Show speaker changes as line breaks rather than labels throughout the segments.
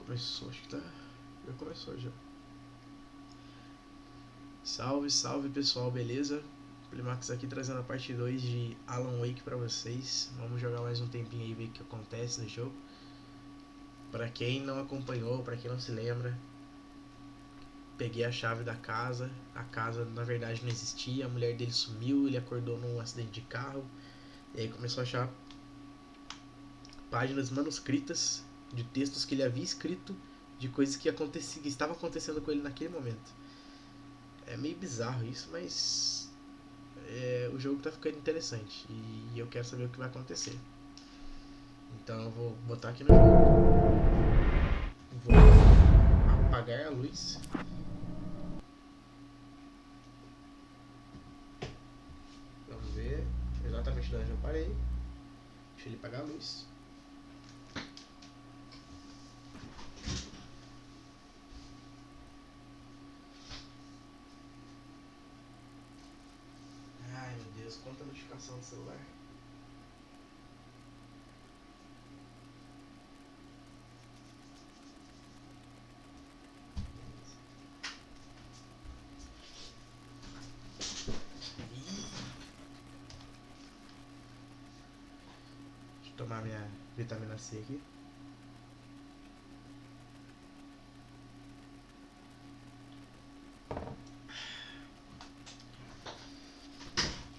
Começou, acho que tá. Já começou já. Salve, salve pessoal, beleza? PlanB-plimaxz aqui trazendo a parte 2 de Alan Wake pra vocês. Vamos jogar mais um tempinho aí e ver o que acontece no jogo. Pra quem não acompanhou, pra quem não se lembra, peguei a chave da casa. A casa na verdade não existia, a mulher dele sumiu, ele acordou num acidente de carro. E aí começou a achar páginas manuscritas de textos que ele havia escrito de coisas que estavam acontecendo com ele naquele momento. É meio bizarro isso, mas o jogo tá ficando interessante e eu quero saber o que vai acontecer. Então eu vou botar aqui no jogo. Vou apagar a luz. Vamos ver exatamente onde eu parei. Deixa ele apagar a luz. Ai meu Deus, quanta notificação do celular. Deixa eu tomar minha vitamina C aqui.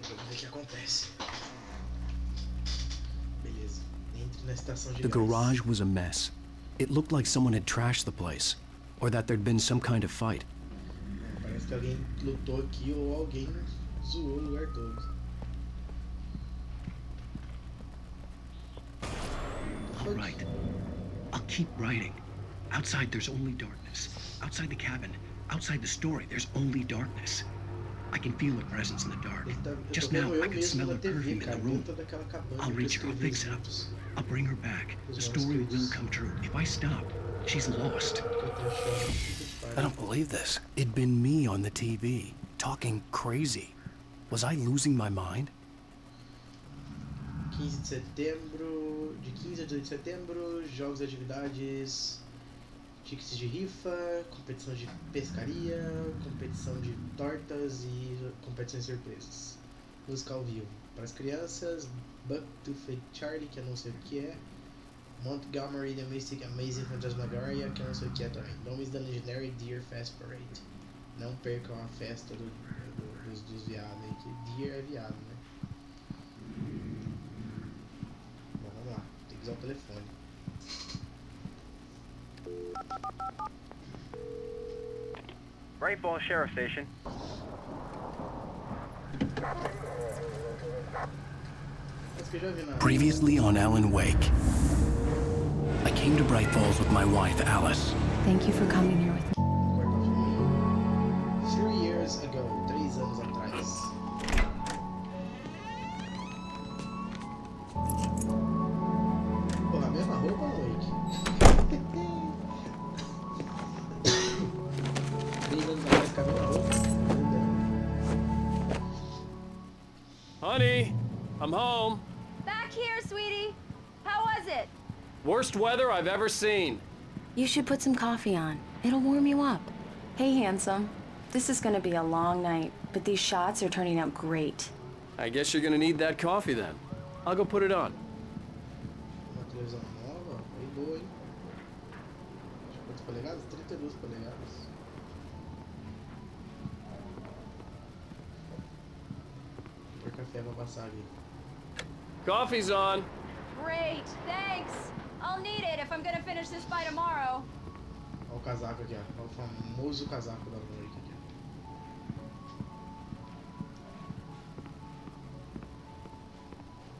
Vamos ver o que acontece. Beleza. Entre na estação de
The
gás.
garage was a mess. It looked like someone had trashed the place, or that there'd been some kind of fight.
Parece que alguém lutou aqui ou alguém zoou o lugar todo.
All right. I'll keep writing. Outside, there's only darkness. Outside the cabin, outside the story, there's only darkness. I can feel a presence in the dark. Just now, I can smell her perfume in the room. I'll reach her, I'll fix it up. I'll bring her back. The story will come true. If I stop, she's lost. I don't believe this. It'd been me on the TV, talking crazy. Was I losing my mind?
15 de setembro, de 15 a 18 de setembro, jogos e atividades, tickets de rifa, competição de pescaria, competição de tortas e competições surpresas. Música ao vivo para as crianças, Buck to Fake Charlie, que eu não sei o que é, Montgomery the Mystic Amazing Phantasmagoria, que eu não sei o que é também. Don't miss the Legendary Deer Fest Parade. Não percam a festa dos viados aí, que Deer é viado, né? Bom, vamos lá, tem que usar o telefone.
Rainbow Sheriff Station.
Acho que eu já vi na...
Previously on Alan Wake. I came to Bright Falls with my wife, Alice.
Thank you for coming here with me.
3 years ago, 3 anos atrás. Porra, a mesma roupa ou Wake? 3 anos atrás com a mesma roupa?
Honey, I'm home.
Back here, sweetie. How was it?
Worst weather I've ever seen.
You should put some coffee on. It'll warm you up. Hey, handsome. This is gonna be a long night, but these shots are turning out great.
I guess you're gonna need that coffee then. I'll go put it on.
Uma televisão nova, bem boa, hein? Quantas polegadas? 32 polegadas. Vou pôr café pra passar ali.
Coffee's on.
Great, thanks. I'll need it if I'm gonna finish this by tomorrow.
Olha o casaco aqui, ó. Olha o famoso casaco da noite aqui, ó.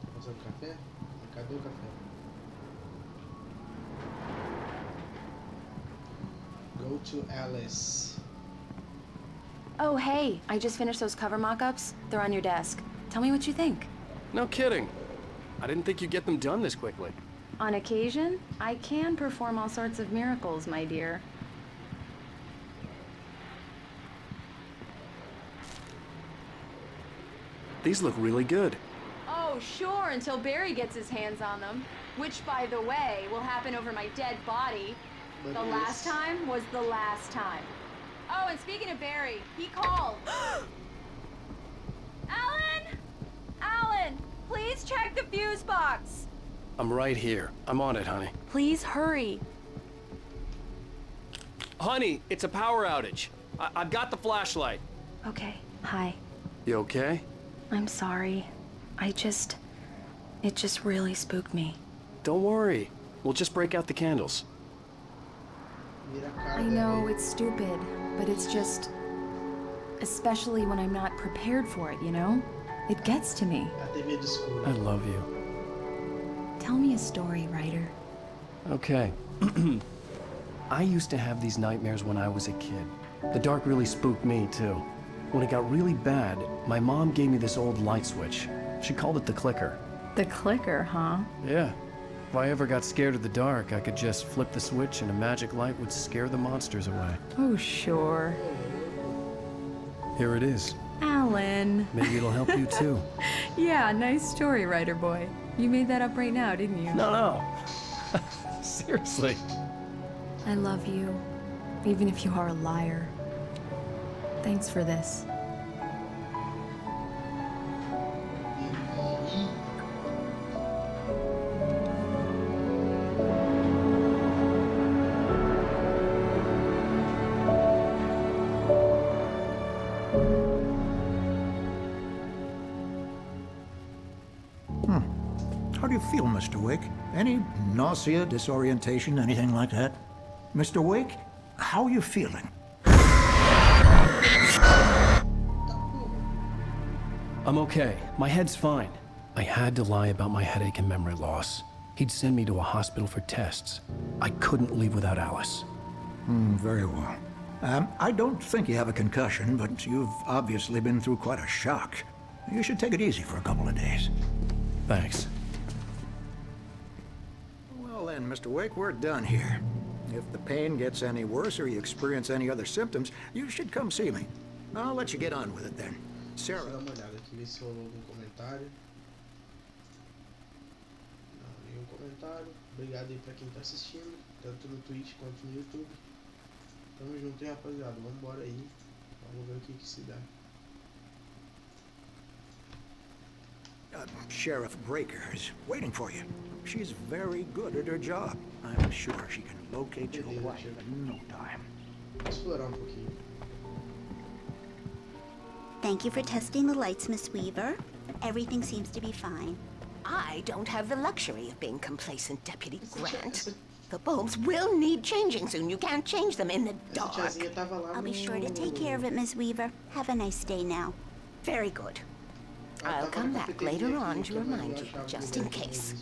Tá passando café? Cadê o café? Go to Alice.
Oh, hey, I just finished those cover mock-ups. They're on your desk. Tell me what you think.
No kidding. I didn't think you'd get them done this quickly.
On occasion, I can perform all sorts of miracles, my dear.
These look really good.
Oh, sure, until Barry gets his hands on them. Which, by the way, will happen over my dead body.
But
The last time was the last time. Oh, and speaking of Barry, he called. Alan! Alan, please check the fuse box.
I'm right here. I'm on it, honey.
Please hurry.
Honey, it's a power outage. I've got the flashlight.
Okay, hi.
You okay?
I'm sorry. It just really spooked me.
Don't worry. We'll just break out the candles.
I know it's stupid, but it's just... Especially when I'm not prepared for it, you know? It gets to me.
I love you.
Tell me a story, writer.
Okay. I used to have these nightmares when I was a kid. The dark really spooked me, too. When it got really bad, my mom gave me this old light switch. She called it the clicker.
The clicker, huh?
Yeah. If I ever got scared of the dark, I could just flip the switch and a magic light would scare the monsters away.
Oh, sure.
Here it is.
Alan.
Maybe it'll help you, too.
Yeah, nice story, writer boy. You made that up right now, didn't you?
No. Seriously.
I love you, even if you are a liar. Thanks for this.
How do you feel, Mr. Wake? Any nausea, disorientation, anything like that? Mr. Wake, how are you feeling?
I'm okay. My head's fine. I had to lie about my headache and memory loss. He'd send me to a hospital for tests. I couldn't leave without Alice.
Very well. I don't think you have a concussion, but you've obviously been through quite a shock. You should take it easy for a couple of days.
Thanks.
Well then, Mr. Wake, we're done here. If the pain gets any worse or you experience any other symptoms, you should come see me. I'll let you get on with it then. Sarah.
Deixa eu dar uma olhada aqui, ver se rolou algum comentário. Não, nenhum comentário. Obrigado aí pra quem tá assistindo, tanto no Twitch quanto no YouTube. Tamo junto, hein, rapaziada. Vambora aí. Vamos ver o que se dá.
Sheriff Breaker is waiting for you. She's very good at her job. I'm sure she can locate your wife in no time.
Vou explorar um pouquinho.
Thank you for testing the lights, Miss Weaver. Everything seems to be fine.
I don't have the luxury of being complacent, Deputy Grant. The bulbs will need changing soon. You can't change them in the dark.
I'll be sure to take care of it, Miss Weaver. Have a nice day now.
Very good. I'll come back later on to remind you, just in case.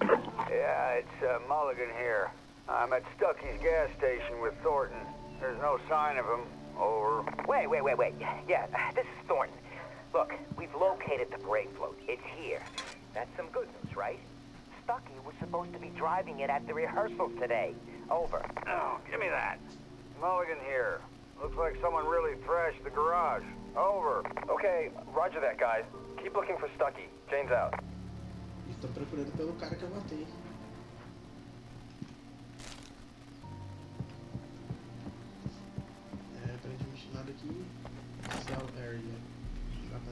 Yeah, it's Mulligan here. I'm at Stucky's gas station with Thornton. There's no sign of him. Over.
Wait. Yeah, this is Thornton. Look, we've located the brake float. It's here. That's some good news, right? Stucky was supposed to be driving it at the rehearsal today. Over.
Oh, give me that. Mulligan here. Looks like someone really thrashed the garage. Over.
Okay, roger that, guys. Keep looking for Stucky. Jane's out.
Estou procurando pelo cara que eu matei.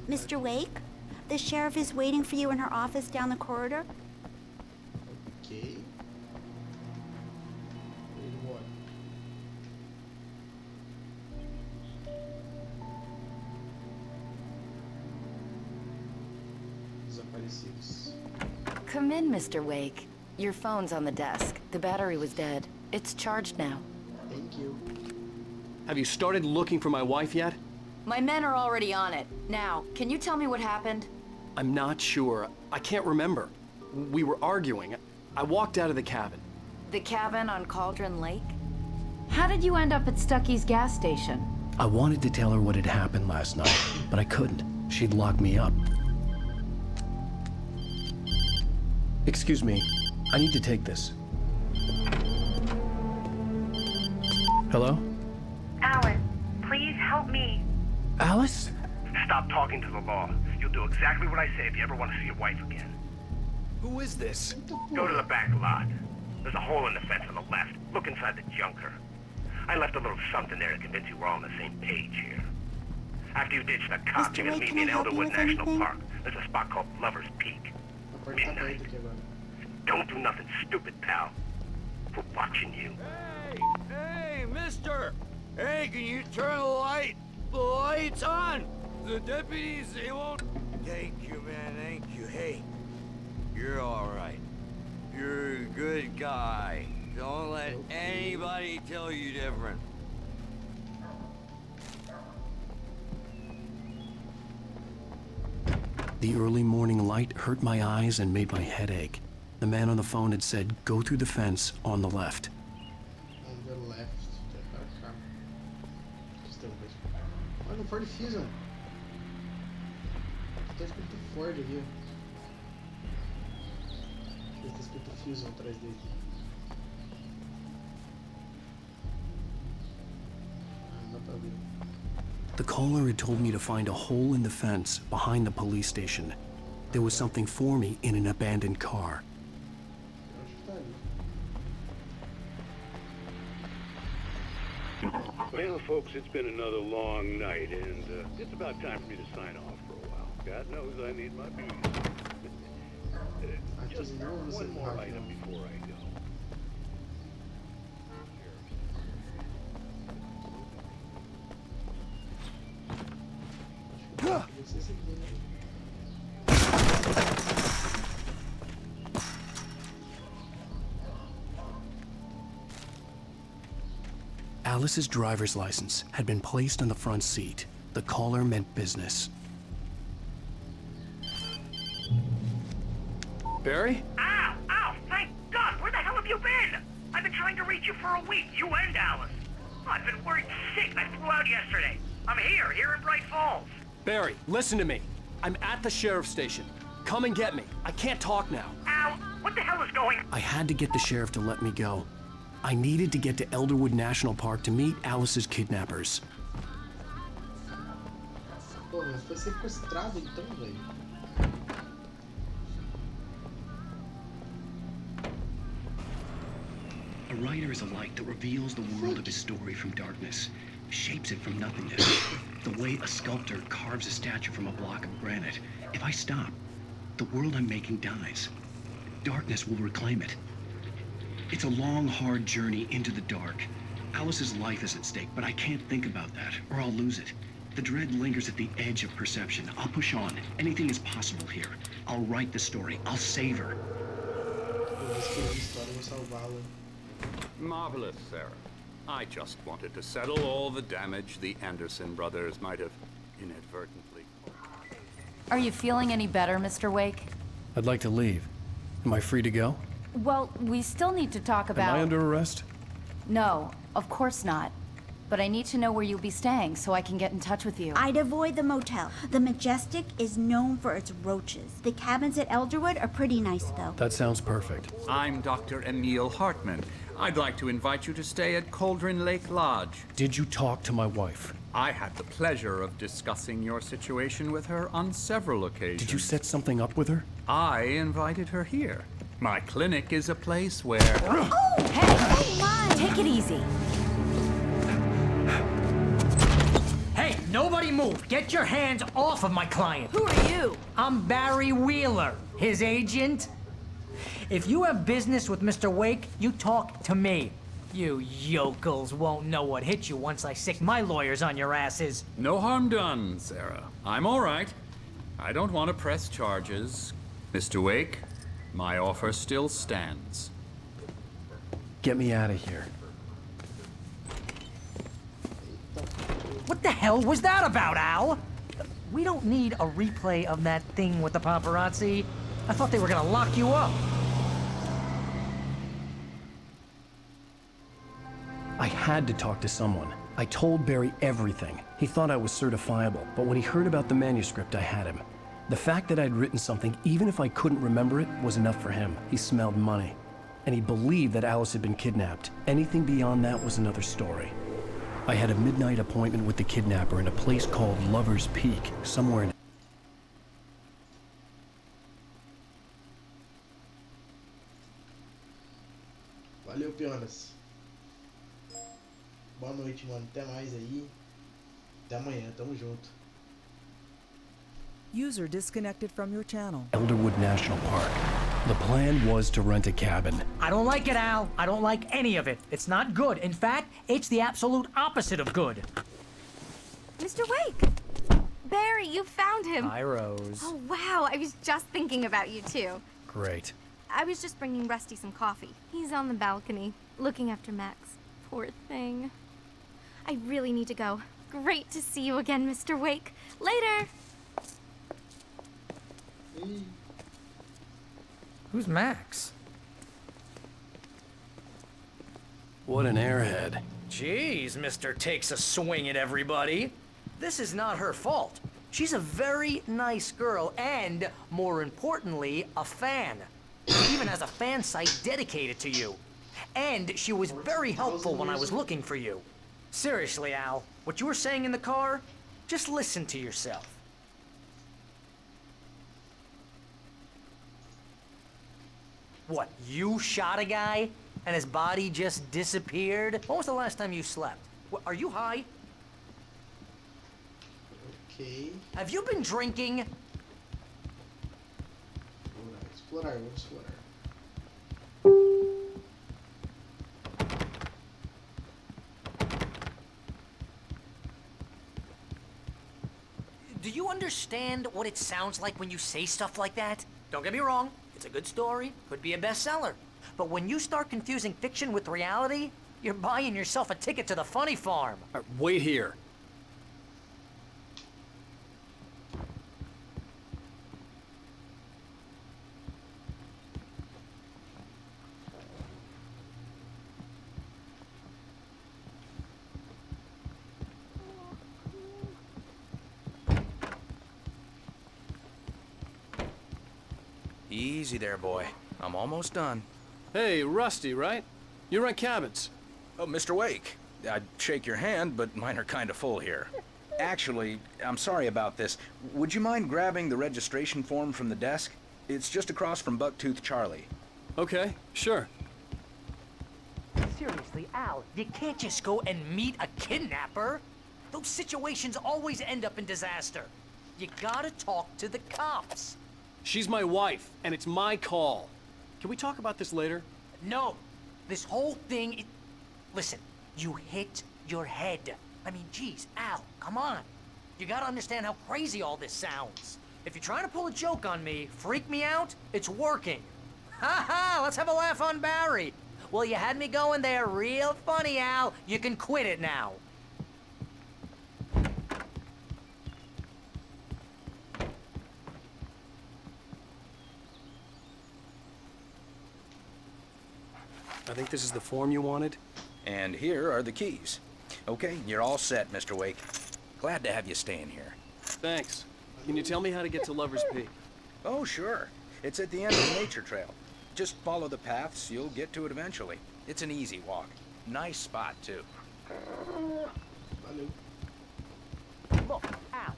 Mr. Wake, the sheriff is waiting for you in her office down the corridor.
Okay. Desaparecidos.
Come in, Mr. Wake. Your phone's on the desk. The battery was dead. It's charged now.
Thank you.
Have you started looking for my wife yet?
My men are already on it. Now, can you tell me what happened?
I'm not sure. I can't remember. We were arguing. I walked out of the cabin.
The cabin on Cauldron Lake? How did you end up at Stucky's gas station?
I wanted to tell her what had happened last night, but I couldn't. She'd lock me up. Excuse me. I need to take this. Hello?
Alan, please help me.
Alice?
Stop talking to the law. You'll do exactly what I say if you ever want to see your wife again.
Who is this?
Go to the back lot. There's a hole in the fence on the left. Look inside the junker. I left a little something there to convince you we're all on the same page here. After you ditch the cops, you're gonna meet me in Elderwood National Park. There's a spot called Lover's Peak. Midnight. Don't do nothing stupid, pal. We're watching you.
Hey, mister! Hey, can you turn the light? The light's on! The deputies, they won't... Thank you, man, thank you. Hey, you're all right. You're a good guy. Don't let anybody tell you different.
The early morning light hurt my eyes and made my head ache. The man on the phone had said, go through the fence on the left.
On the left. Olha, o Ford Fusion. Tá escrito Ford aqui. Tá escrito Fusion atrás dele. Não dá pra ver.
The caller had told me to find a hole in the fence behind the police station. There was something for me in an abandoned car.
Well, folks, it's been another long night, and it's about time for me to sign off for a while. God knows I need my bees. Just one more item before I go.
Alice's driver's license had been placed on the front seat. The caller meant business.
Barry? Ow! Ow! Thank God! Where the hell have you been? I've been trying to reach you for a week, you and Alice. Oh, I've been worried sick. I flew out yesterday. I'm here in Bright Falls.
Barry, listen to me. I'm at the sheriff's station. Come and get me. I can't talk now.
Ow! What the hell is going on?
I had to get the sheriff to let me go. I needed to get to Elderwood National Park to meet Alice's kidnappers.
Pô, mas foi sequestrado então, velho.
A writer is a light that reveals the world of his story from darkness, shapes it from nothingness. The way a sculptor carves a statue from a block of granite. If I stop, the world I'm making dies. Darkness will reclaim it. It's a long, hard journey into the dark. Alice's life is at stake, but I can't think about that, or I'll lose it. The dread lingers at the edge of perception. I'll push on. Anything is possible here. I'll write the story. I'll save her.
Marvelous, Sarah. I just wanted to settle all the damage the Anderson brothers might have inadvertently...
Are you feeling any better, Mr. Wake?
I'd like to leave. Am I free to go?
Well, we still need to talk about...
Am I under arrest?
No, of course not. But I need to know where you'll be staying so I can get in touch with you.
I'd avoid the motel. The Majestic is known for its roaches. The cabins at Elderwood are pretty nice, though.
That sounds perfect.
I'm Dr. Emil Hartman. I'd like to invite you to stay at Cauldron Lake Lodge.
Did you talk to my wife?
I had the pleasure of discussing your situation with her on several occasions.
Did you set something up with her?
I invited her here. My clinic is a place where...
Oh, hey! Oh, my! Take it easy.
Hey, nobody move! Get your hands off of my client!
Who are you?
I'm Barry Wheeler, his agent. If you have business with Mr. Wake, you talk to me. You yokels won't know what hit you once I sick my lawyers on your asses.
No harm done, Sarah. I'm all right. I don't want to press charges. Mr. Wake, my offer still stands.
Get me out of here.
What the hell was that about, Al? We don't need a replay of that thing with the paparazzi. I thought they were gonna lock you up.
I had to talk to someone. I told Barry everything. He thought I was certifiable, but when he heard about the manuscript, I had him. The fact that I'd written something, even if I couldn't remember it, was enough for him. He smelled money. And he believed that Alice had been kidnapped. Anything beyond that was another story. I had a midnight appointment with the kidnapper in a place called Lover's Peak, somewhere in...
Valeu, Pionas. Boa noite, mano. Até mais aí. Até amanhã. Tamo junto.
User disconnected from your channel.
Elderwood National Park. The plan was to rent a cabin.
I don't like it, Al. I don't like any of it. It's not good. In fact, it's the absolute opposite of good.
Mr. Wake! Barry, you found him.
Hi, Rose.
Oh, wow. I was just thinking about you, too.
Great.
I was just bringing Rusty some coffee. He's on the balcony, looking after Max. Poor thing. I really need to go. Great to see you again, Mr. Wake. Later!
Who's Max?
What an airhead.
Jeez, Mr. Takes a swing at everybody. This is not her fault. She's a very nice girl and, more importantly, a fan. She even has a fan site dedicated to you. And she was very helpful when I was looking for you. Seriously, Al, what you were saying in the car, just listen to yourself. What, you shot a guy and his body just disappeared? When was the last time you slept? What, are you high?
Okay.
Have you been drinking?
Explorar, vamos explorar.
Do you understand what it sounds like when you say stuff like that? Don't get me wrong, it's a good story, could be a bestseller. But when you start confusing fiction with reality, you're buying yourself a ticket to the funny farm.
Wait here.
Easy there, boy. I'm almost done.
Hey, Rusty, right? You rent cabins.
Oh, Mr. Wake. I'd shake your hand, but mine are kind of full here. Actually, I'm sorry about this. Would you mind grabbing the registration form from the desk? It's just across from Bucktooth Charlie.
Okay, sure.
Seriously, Al, you can't just go and meet a kidnapper. Those situations always end up in disaster. You gotta talk to the cops.
She's my wife, and it's my call. Can we talk about this later?
No. This whole thing, listen, you hit your head. I mean, geez, Al, come on. You gotta understand how crazy all this sounds. If you're trying to pull a joke on me, freak me out, it's working. Ha ha, let's have a laugh on Barry. Well, you had me going there real funny, Al. You can quit it now.
I think this is the form you wanted.
And here are the keys. Okay, you're all set, Mr. Wake. Glad to have you staying here.
Thanks. Can you tell me how to get to Lover's Peak?
Oh, sure. It's at the end of the nature trail. Just follow the paths, you'll get to it eventually. It's an easy walk. Nice spot, too.
Look, Al,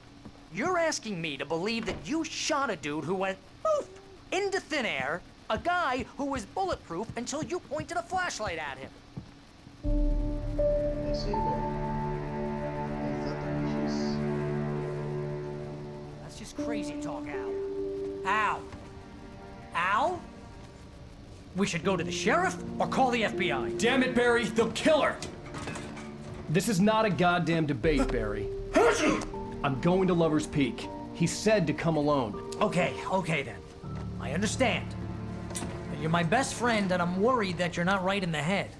you're asking me to believe that you shot a dude who went poof into thin air, a guy who was bulletproof until you pointed a flashlight at him. That's just crazy talk, Al. Al? Al? We should go to the sheriff or call the FBI.
Damn it, Barry, they'll kill her! This is not a goddamn debate, Barry. I'm going to Lover's Peak. He said to come alone.
Okay then. I understand. You're my best friend, and I'm worried that you're not right in the head.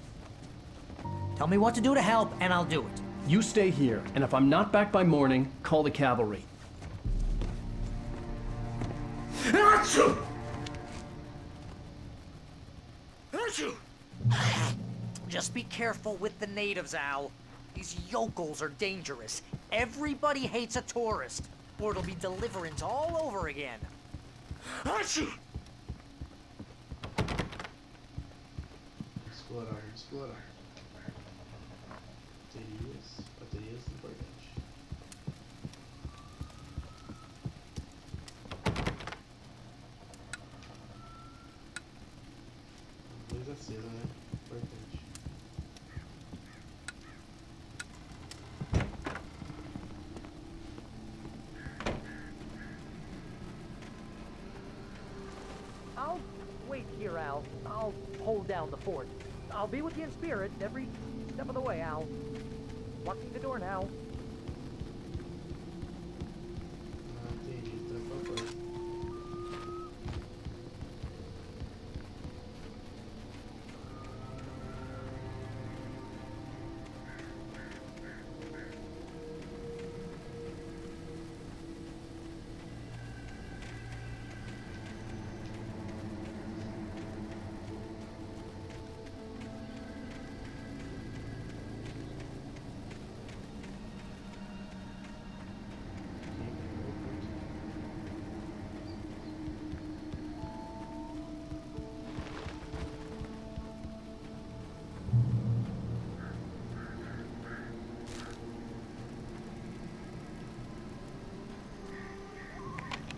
Tell me what to do to help, and I'll do it.
You stay here, and if I'm not back by morning, call the cavalry.
Just be careful with the natives, Al. These yokels are dangerous. Everybody hates a tourist, or it'll be deliverance all over again.
Explorar. Baterias importantes. Luz acesa, né? Importante.
I'll wait here, Al. I'll hold down the fort. I'll be with you in spirit every step of the way, Al. Locking the door now.
Ah, entendi. Trancou a porta.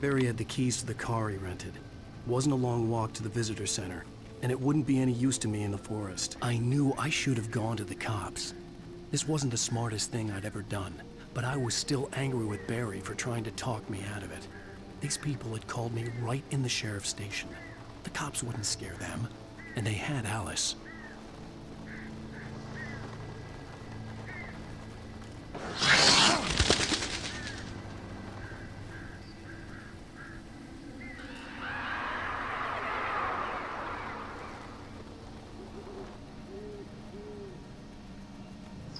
Barry had the keys to the car he rented. Wasn't a long walk to the visitor center, and it wouldn't be any use to me in the forest. I knew I should have gone to the cops. This wasn't the smartest thing I'd ever done, but I was still angry with Barry for trying to talk me out of it. These people had called me right in the sheriff's station. The cops wouldn't scare them, and they had Alice.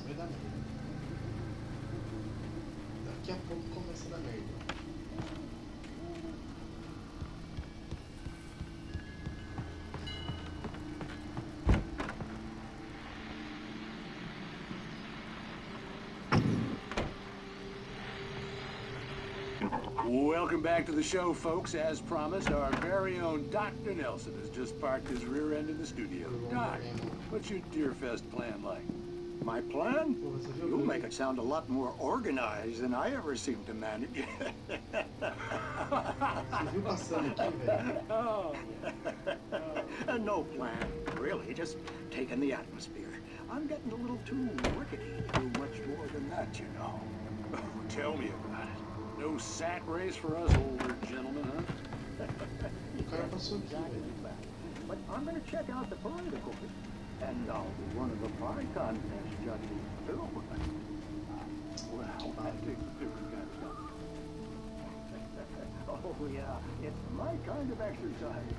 Vai dar merda. Daqui a pouco começa a dar merda.
Welcome back to the show, folks. As promised, our very own Dr. Nelson has just parked his rear end in the studio. Doc, what's your Deerfest plan like?
My plan? You'll make it sound a lot more organized than I ever seem to manage.
Oh.
No plan, really. Just taking the atmosphere. I'm getting a little too rickety to do much more than that, you know.
Oh, tell me about it. No sack race for us older gentlemen, huh?
But I'm going to check out the parade, of course. And I'll be one of the pie contest judges, too. Well, I take different kind of stuff. Oh, yeah, it's my kind of exercise.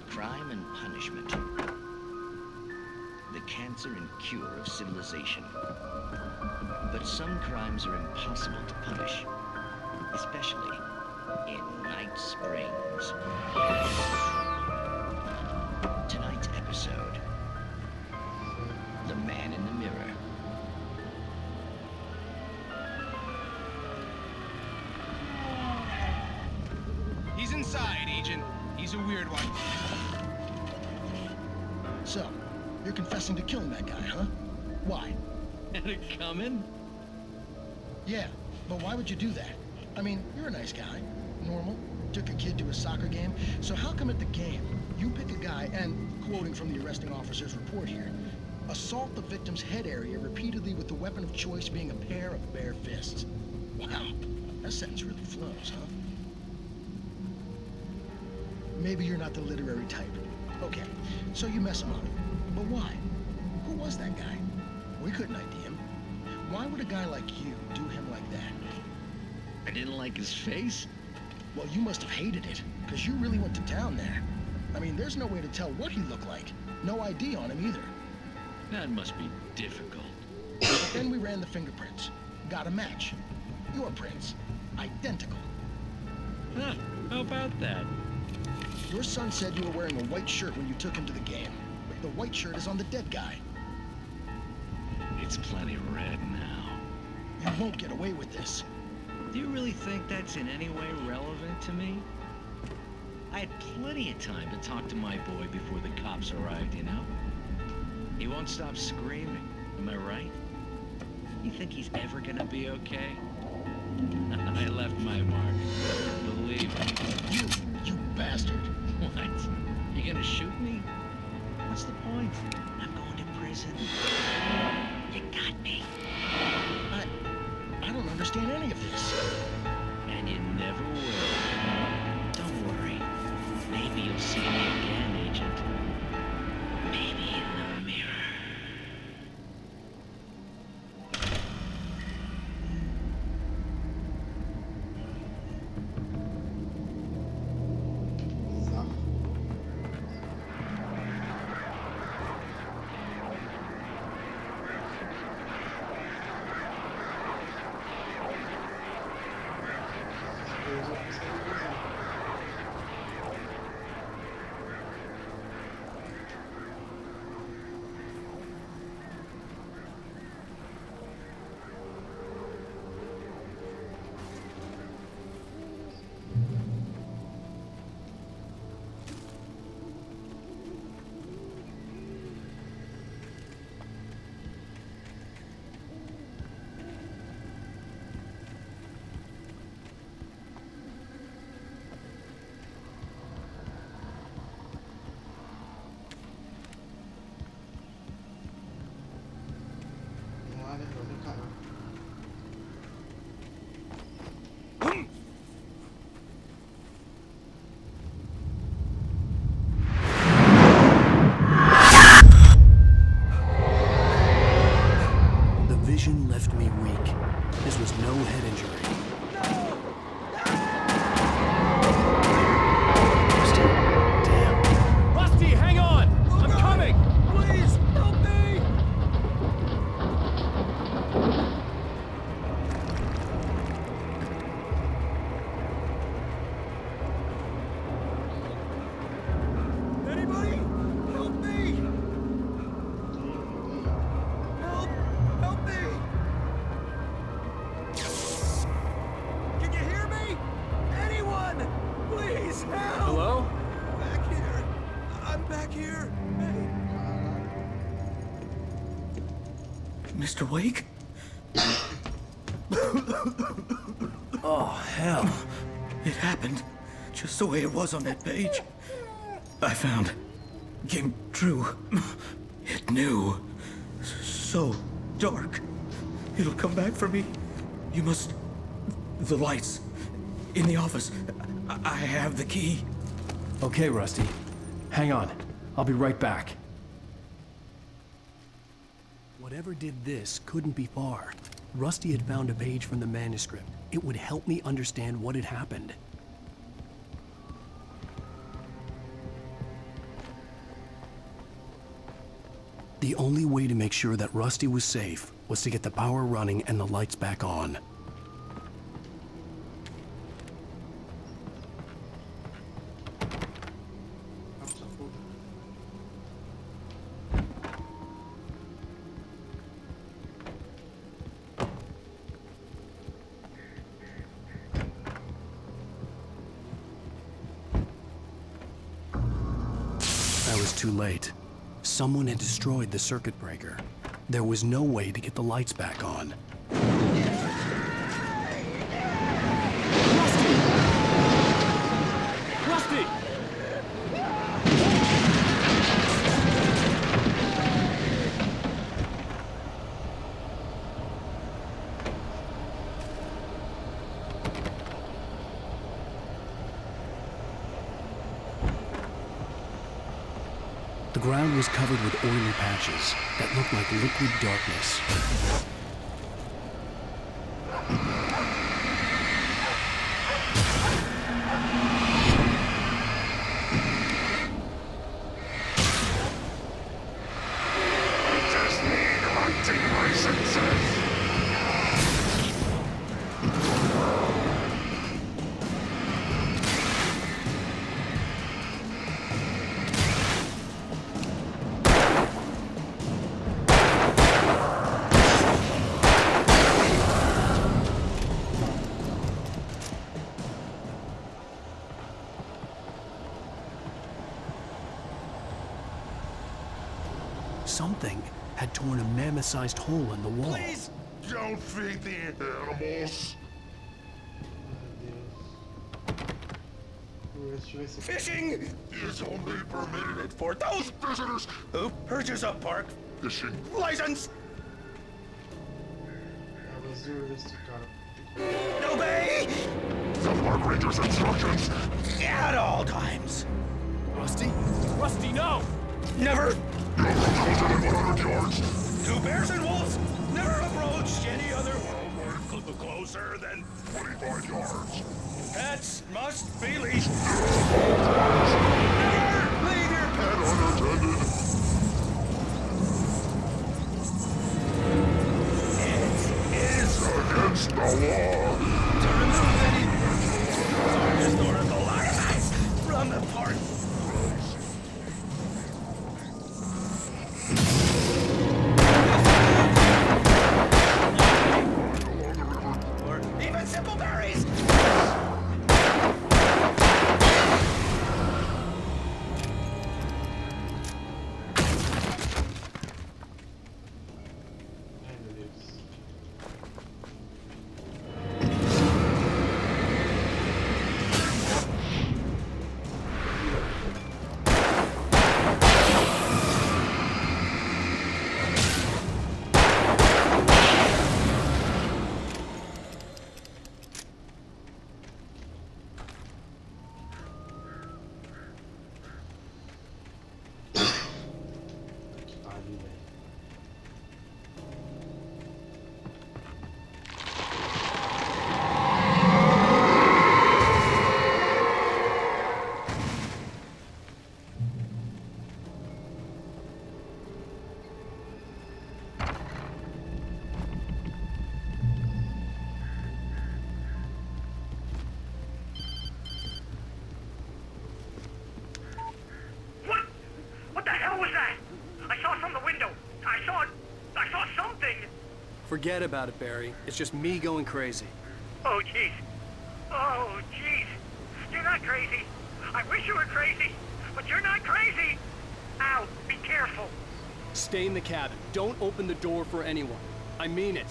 Crime and punishment. The cancer and cure of civilization. But some crimes are impossible to punish, especially in Night Springs. Tonight's episode, The Man in the Mirror.
He's inside, Agent. He's a weird one.
So, you're confessing to killing that guy, huh? Why?
Had it coming?
Yeah, but why would you do that? I mean, you're a nice guy. Normal. Took a kid to a soccer game. So how come at the game, you pick a guy, and quoting from the arresting officer's report here, Assault the victim's head area repeatedly with the weapon of choice being a pair of bare fists. Wow, that sentence really flows, huh? Maybe you're not the literary type. Okay, so you mess him up. But why? Who was that guy? We couldn't ID him. Why would a guy like you do him like that?
I didn't like his face?
Well, you must have hated it, because you really went to town there. I mean, there's no way to tell what he looked like. No ID on him either.
That must be difficult.
But then we ran the fingerprints. Got a match. Your prints. Identical.
Huh, how about that?
Your son said you were wearing a white shirt when you took him to the game. The white shirt is on the dead guy.
It's plenty red now.
You won't get away with this.
Do you really think that's in any way relevant to me? I had plenty of time to talk to my boy before the cops arrived, you know? He won't stop screaming, am I right? You think he's ever gonna be okay? I left my mark. Believe me.
You bastard.
What? You gonna shoot me? What's the point? I'm going to prison. You got me.
I don't understand any of this.
And you never will. Don't worry. Maybe you'll see me again, Agent. Maybe in the mirror.
vision left me weak. This was no head injury. Damn.
Rusty, hang on! I'm coming! Please, help me! Anybody? Help me! Help me! Can you hear me? Anyone? Please, help! Hello? Back here. I'm back here. Hey.
Mr. Wake?
Oh, hell.
It happened just the way it was on that page. I found. Came true. It knew. So dark. It'll come back for me. You must... The lights. In the office. I have the key.
Okay, Rusty. Hang on. I'll be right back. Whatever did this couldn't be far. Rusty had found a page from the manuscript. It would help me understand what had happened. The only way to make sure that Rusty was safe was to get the power running and the lights back on. I was too late. Someone had destroyed the circuit breaker. There was no way to get the lights back on.
Rusty!
The ground was covered with oily patches that looked like liquid darkness. Something had torn a mammoth-sized hole in the wall.
Please don't feed the animals. Fishing is only permitted for those visitors who purchase a park fishing license. Obey the park ranger's instructions at all times.
Rusty? Rusty, no!
Never go closer than 100 yards.
Do bears and wolves never approach any other closer than
25 yards.
Pets must be leashed.
Never leave your pet unattended.
It is
against the law
to remove any historical artifacts from the park. Or even simple berries.
Forget about it, Barry. It's just me going crazy.
Oh, jeez. Oh, jeez. You're not crazy. I wish you were crazy, but you're not crazy. Ow, be careful.
Stay in the cabin. Don't open the door for anyone. I mean it.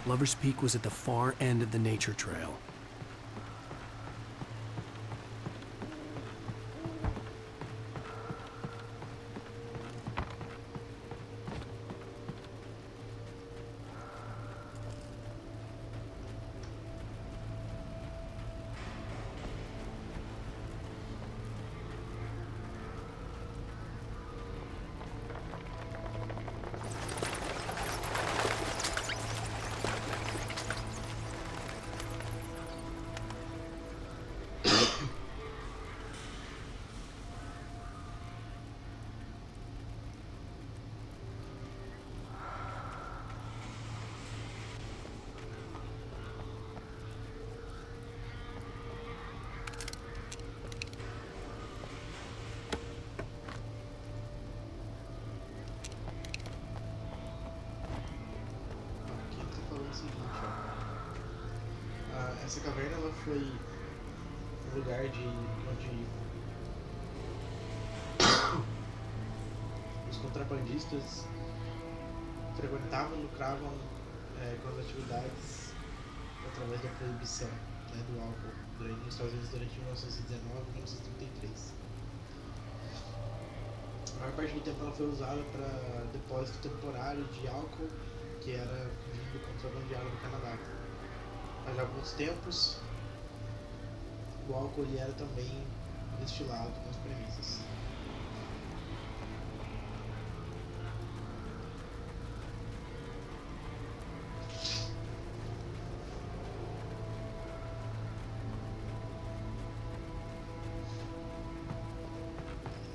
Lover's Peak was at the far end of the nature trail.
foi um lugar de onde os contrabandistas frequentavam e lucravam com as atividades através da proibição, né, do álcool nos Estados Unidos durante 1919 e 1933. A maior parte do tempo ela foi usada para depósito temporário de álcool que era vindo contrabandeado do Canadá. Mas há alguns tempos o álcool ele era também destilado nas premissas.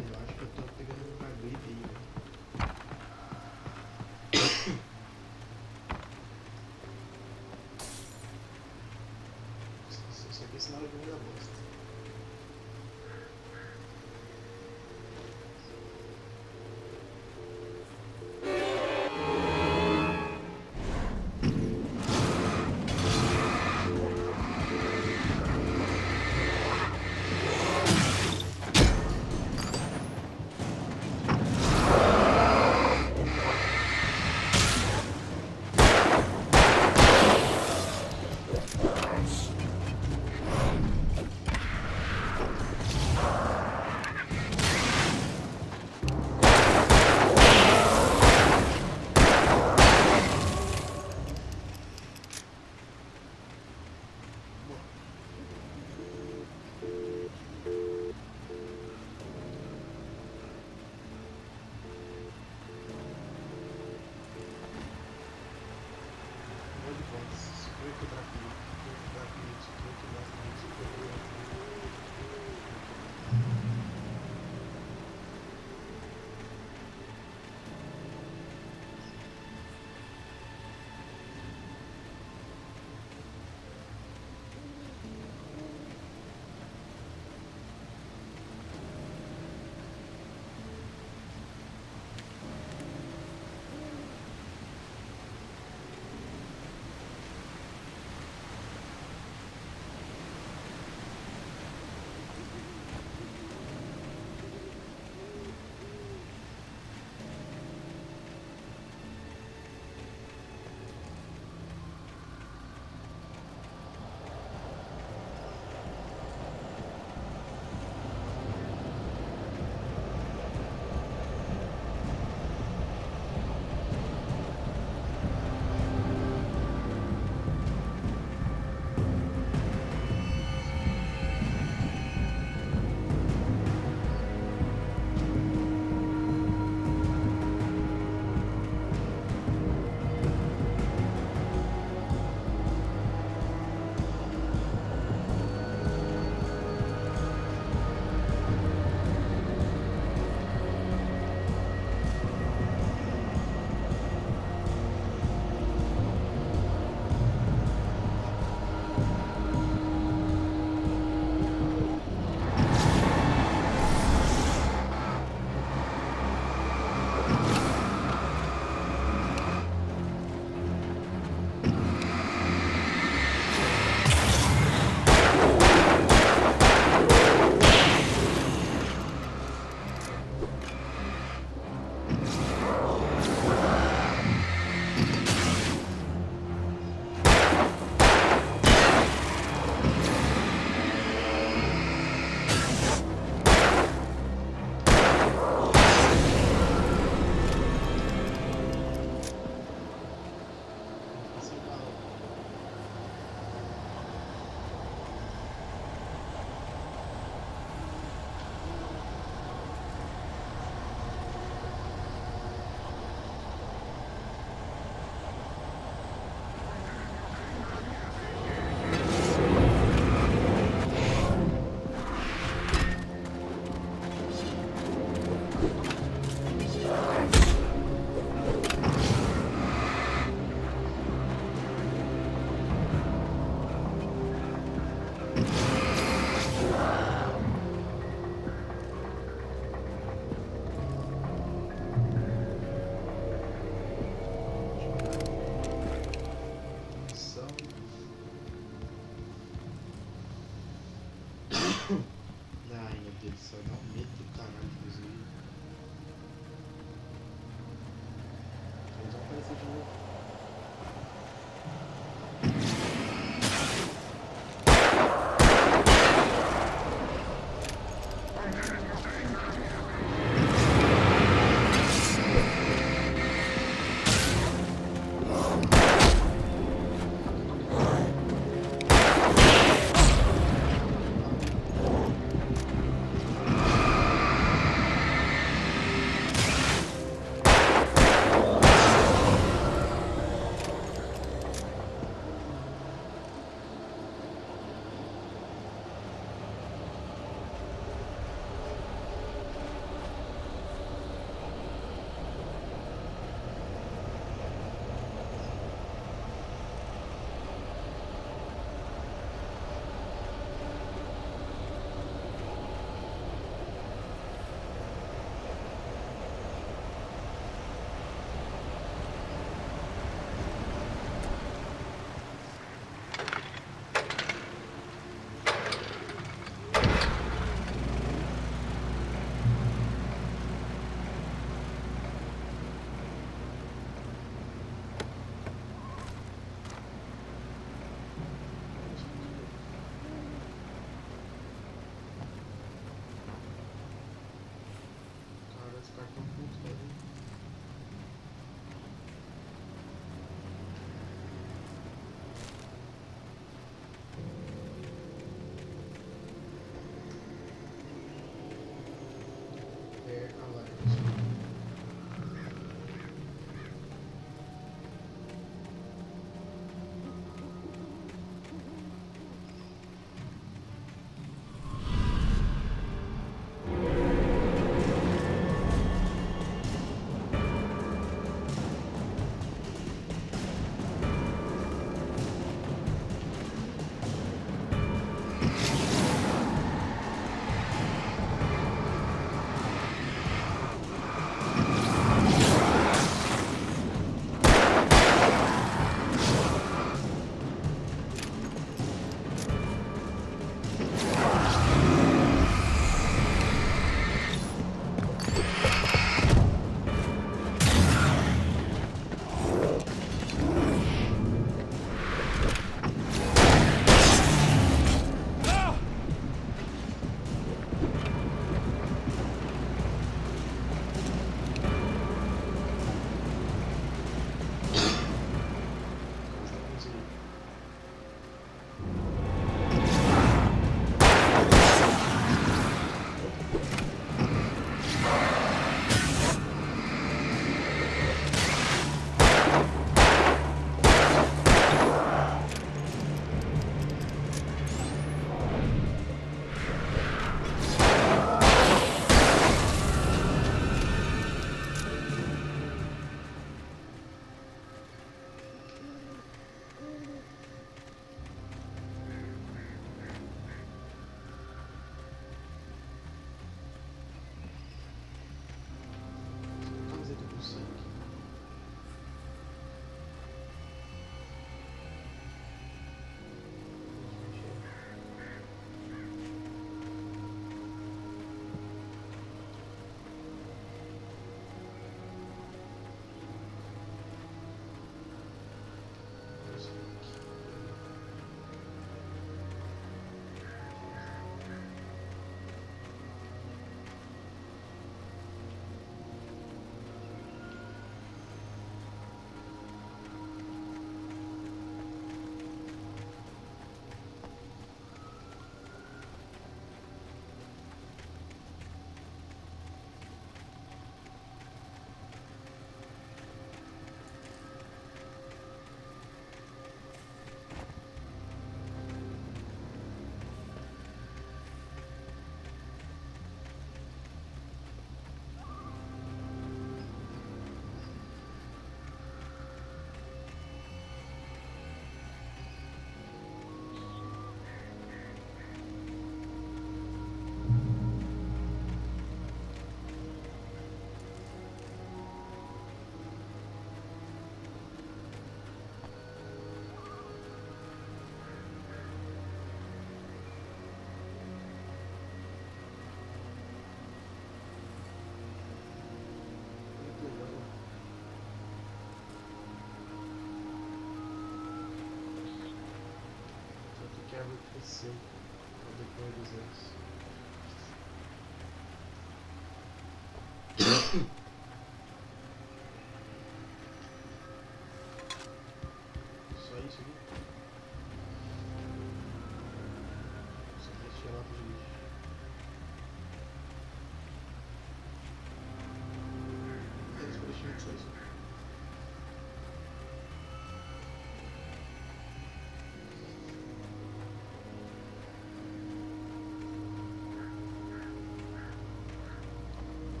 Eu acho que eu tô pegando uma gripe aí. Isso aqui é sinal de muita bosta.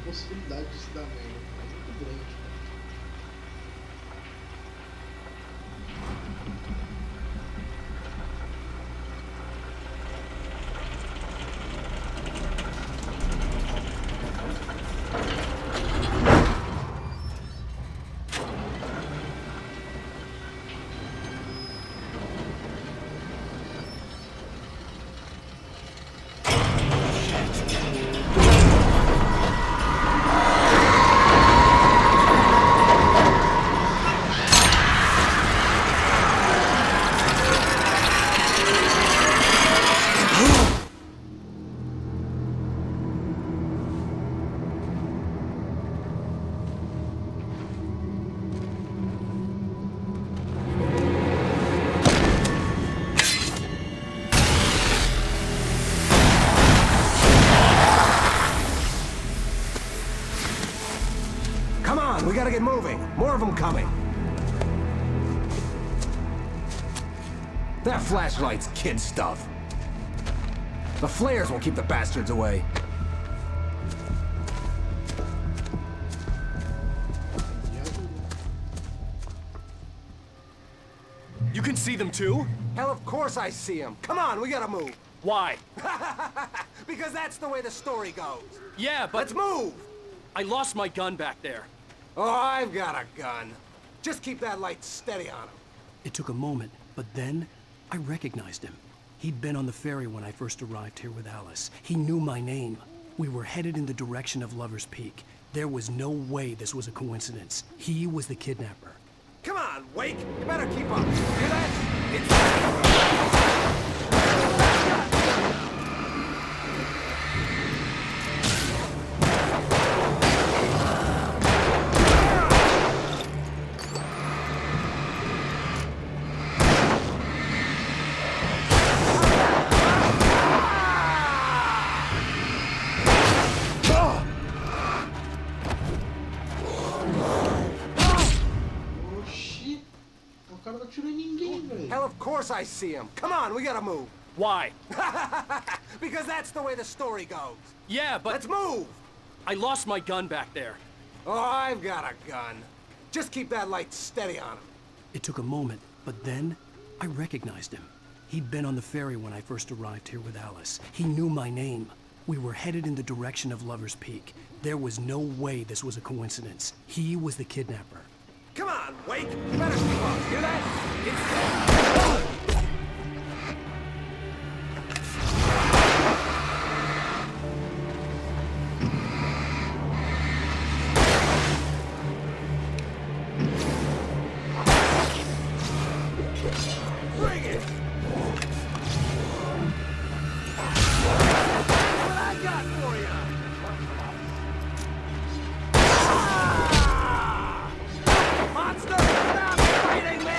Possibilidade disso dar merda, mas é muito grande.
We gotta get moving. More of them coming. That flashlight's kid stuff. The flares will keep the bastards away.
You can see them too?
Hell, of course I see them. Come on, we gotta move.
Why?
Because that's the way the story goes.
Yeah, but...
Let's move!
I lost my gun back there.
Oh, I've got a gun. Just keep that light steady on him.
It took a moment, but then I recognized him. He'd been on the ferry when I first arrived here with Alice. He knew my name. We were headed in the direction of Lover's Peak. There was no way this was a coincidence. He was the kidnapper.
Come on, Wake! You better keep up. Hear that? Hell, of course I see him. Come on, we gotta move.
Why?
Because that's the way the story goes.
Yeah, but...
Let's move!
I lost my gun back there.
Oh, I've got a gun. Just keep that light steady on him.
It took a moment, but then I recognized him. He'd been on the ferry when I first arrived here with Alice. He knew my name. We were headed in the direction of Lover's Peak. There was no way this was a coincidence. He was the kidnapper.
Come on, Wake! You better keep up. Hear that? Bring it! What I got for you? Monster! Stop fighting me!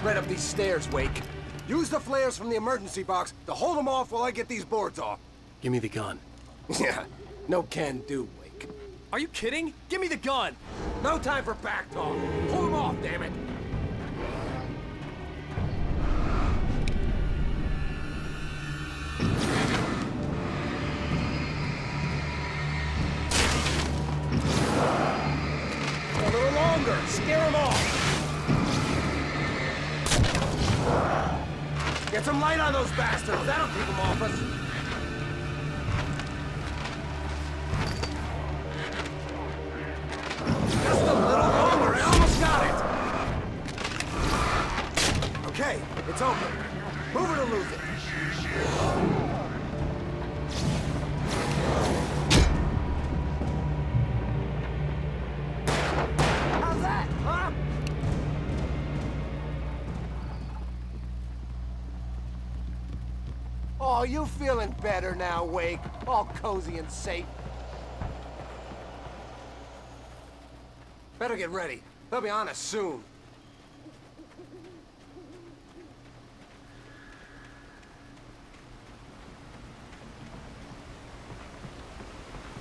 Right up these stairs, Wake. Use the flares from the emergency box to hold them off while I get these boards off.
Give me the gun.
Yeah, no can do, Wake.
Are you kidding? Give me the gun!
No time for back talk. Pull them off, damn it. A little longer. Scare them off.
Get some light on those bastards. That'll keep them off us. Just a little longer. I almost got it. Okay, it's open. Move it or lose it. How's that, huh? Oh, you feeling better now, Wake? All cozy and safe. Better get ready. They'll be on us soon.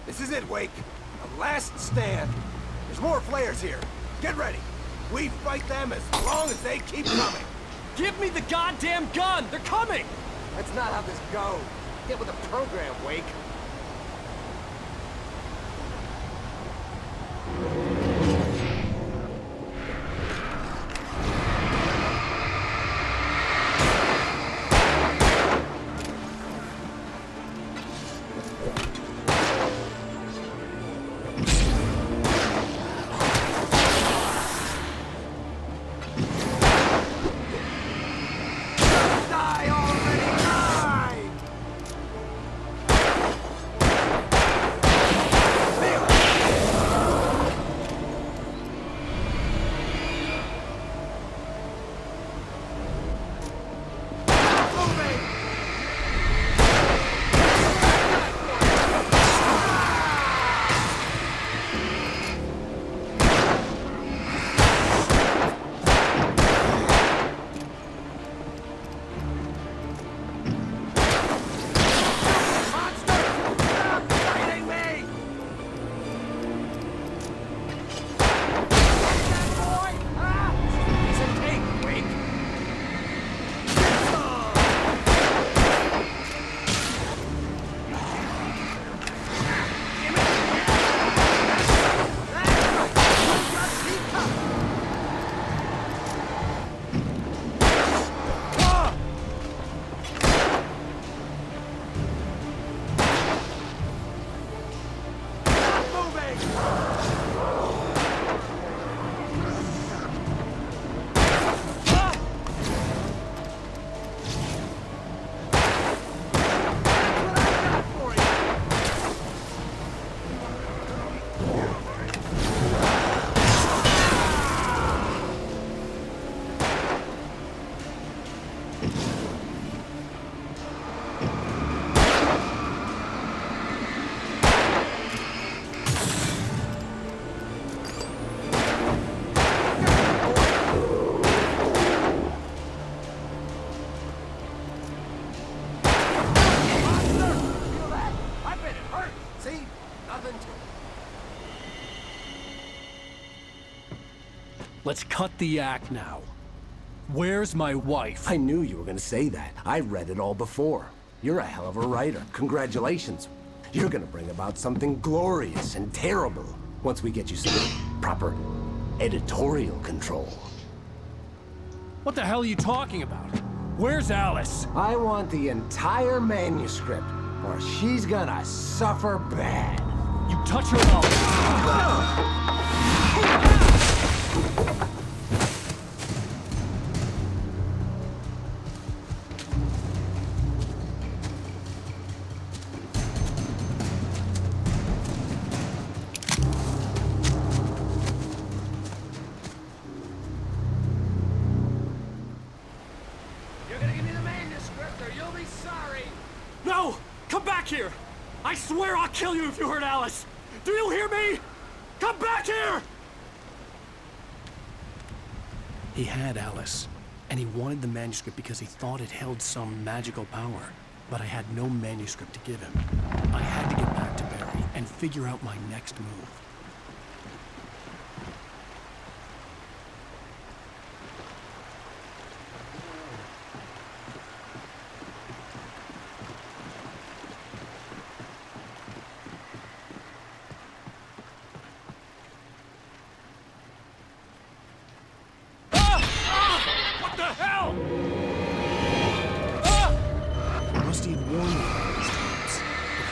This is it, Wake. The last stand. There's more flares here. Get ready. We fight them as long as they keep coming.
Give me the goddamn gun! They're coming!
That's not how this goes. Get with the program, Wake.
Let's cut the act now. Where's my wife?
I knew you were gonna say that. I read it all before. You're a hell of a writer. Congratulations. You're gonna bring about something glorious and terrible once we get you some proper editorial control.
What the hell are you talking about? Where's Alice?
I want the entire manuscript, or she's gonna suffer bad.
You touch her up. No! Come back here! I swear I'll kill you if you hurt Alice! Do you hear me? Come back here! He had Alice, and he wanted the manuscript because he thought it held some magical power. But I had no manuscript to give him. I had to get back to Barry and figure out my next move.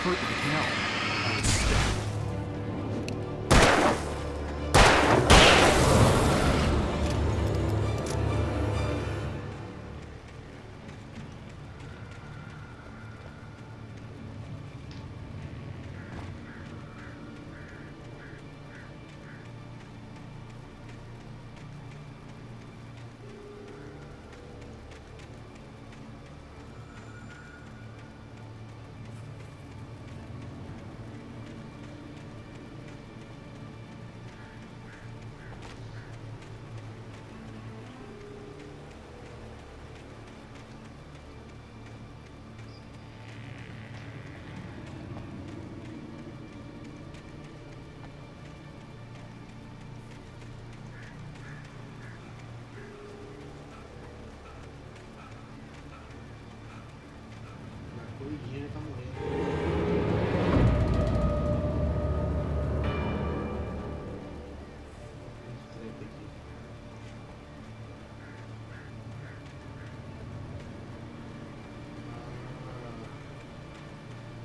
hurt like hell. I would stop.
Corrigir, tá morrendo. Treta aqui.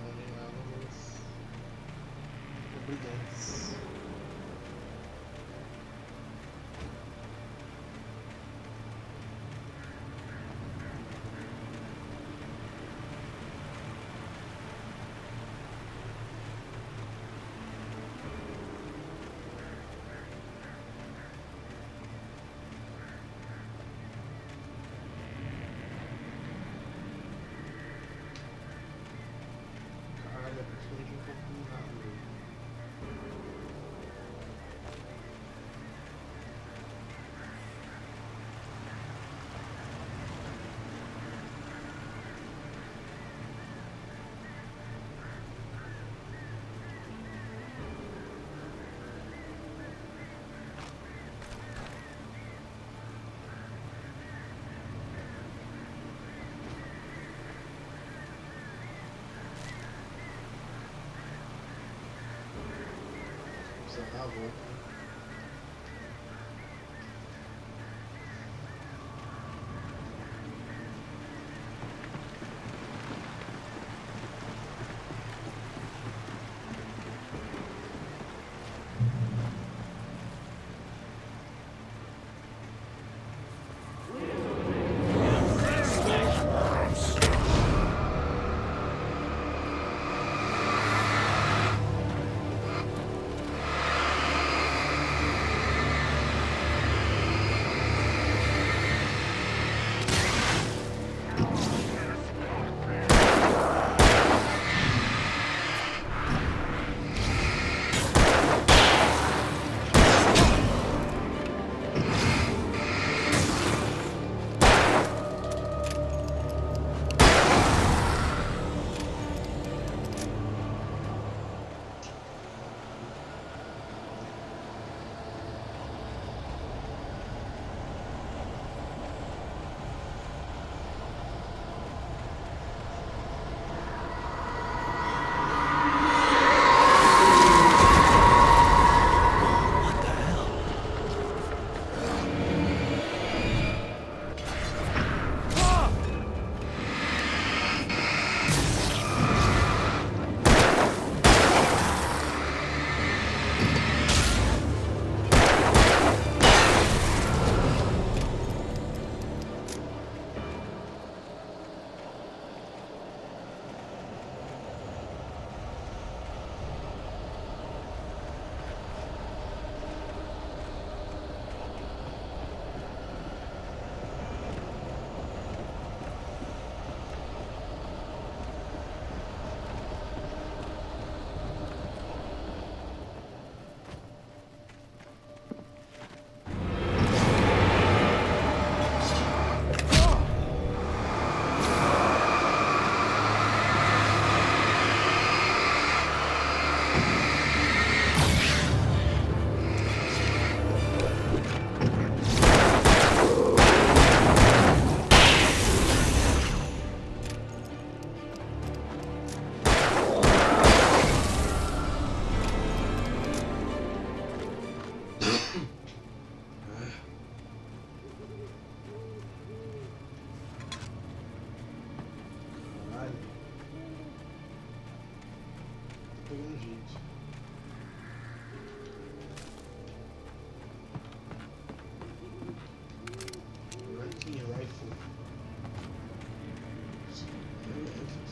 Nomeá-los obrigantes. Caralho, a personagem um pouco rápido. Precisa dar a volta.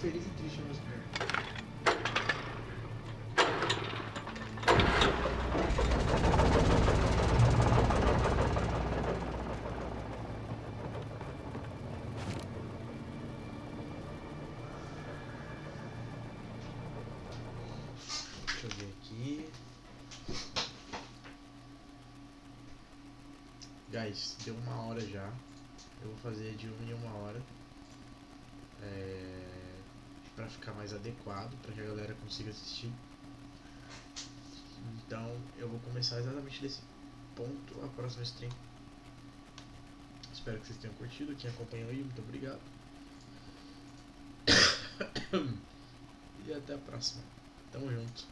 feliz e triste ao mesmo tempo. Deixa eu ver aqui. Guys, deu 1 hora já. Eu vou fazer de 1 em 1 hora. Pra ficar mais adequado, pra que a galera consiga assistir. Então eu vou começar exatamente desse ponto a próxima stream. Espero que vocês tenham curtido. Quem acompanhou aí, muito obrigado. E até a próxima. Tamo junto.